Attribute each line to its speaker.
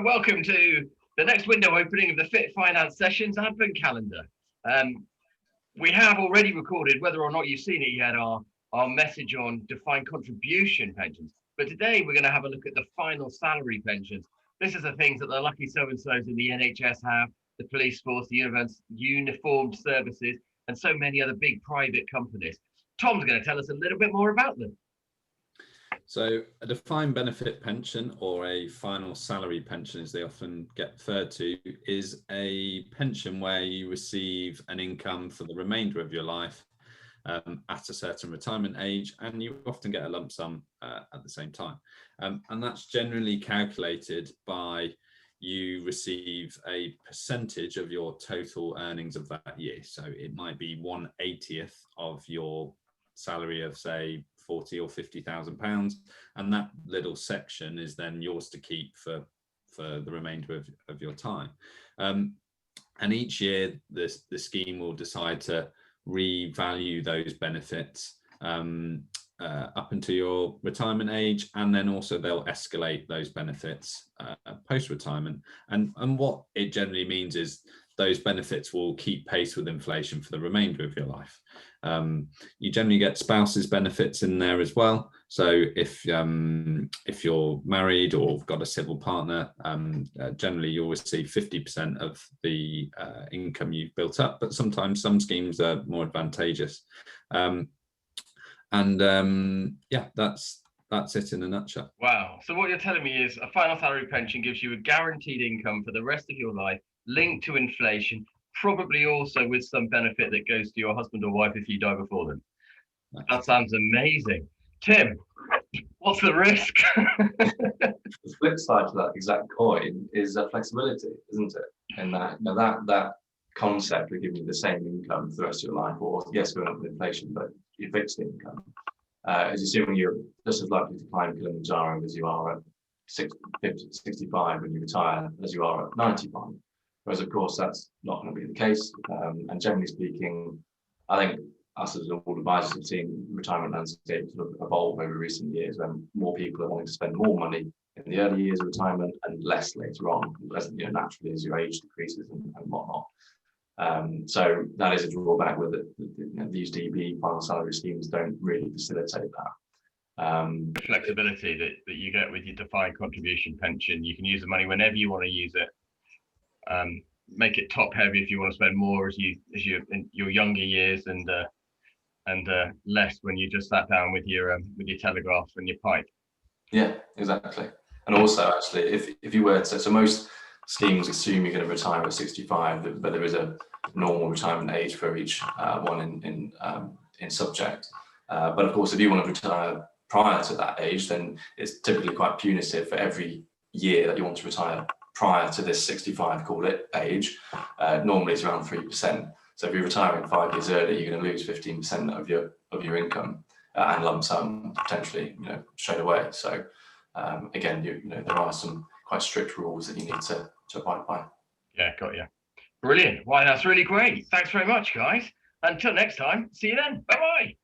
Speaker 1: welcome to the next window opening of the Fit Finance Sessions Advent Calendar. We have already recorded, whether or not you've seen it yet, our message on defined contribution pensions. But today we're going to have a look at the final salary pensions. This is the things that the lucky so-and-sos in the NHS have, the police force, the uniformed services, and so many other big private companies. Tom's going to tell us a little bit more about them.
Speaker 2: So a defined benefit pension, or a final salary pension as they often get referred to, is a pension where you receive an income for the remainder of your life at a certain retirement age, and you often get a lump sum at the same time. And that's generally calculated by you receive a percentage of your total earnings of that year. So it might be 1/80th of your salary of, say, 40 or 50,000 pounds, and that little section is then yours to keep for the remainder of your time. And each year the scheme will decide to revalue those benefits up until your retirement age, and then also they'll escalate those benefits post-retirement. And what it generally means is those benefits will keep pace with inflation for the remainder of your life. You generally get spouses benefits in there as well. So if you're married or got a civil partner, generally you'll receive 50% of the income you've built up, but sometimes some schemes are more advantageous. Yeah, that's it in a nutshell.
Speaker 1: Wow. So what you're telling me is a final salary pension gives you a guaranteed income for the rest of your life, linked to inflation, probably also with some benefit that goes to your husband or wife if you die before them. That sounds amazing. Tim, what's the risk?
Speaker 3: The flip side to that exact coin is flexibility, isn't it? And that concept of giving you the same income for the rest of your life, or yes, going up with inflation, but your fixed income, is assuming you're just as likely to climb Kilimanjaro as you are at 65 when you retire as you are at 95. Whereas, of course, that's not going to be the case. And generally speaking, I think us as all advisors have seen retirement landscape sort of evolve over recent years, when more people are wanting to spend more money in the early years of retirement and less later on, naturally as your age decreases and whatnot. So that is a drawback with it. These DB final salary schemes don't really facilitate that.
Speaker 1: The flexibility that you get with your defined contribution pension, you can use the money whenever you want to use it. Make it top heavy if you want to spend more as you're in your younger years, and less when you just sat down with your telegraph and your pipe.
Speaker 3: Yeah, exactly. And also, actually, if you were to, so most schemes assume you're going to retire at 65, but there is a normal retirement age for each one in subject. But of course, if you want to retire prior to that age, then it's typically quite punitive for every year that you want to retire prior to this 65, call it, age. Normally it's around 3%. So if you're retiring 5 years early, you're going to lose 15% of your income and lump sum potentially, straight away. So again, there are some quite strict rules that you need to abide by.
Speaker 1: Yeah, got you. Brilliant. Wow, that's really great. Thanks very much, guys. Until next time, see you then. Bye-bye.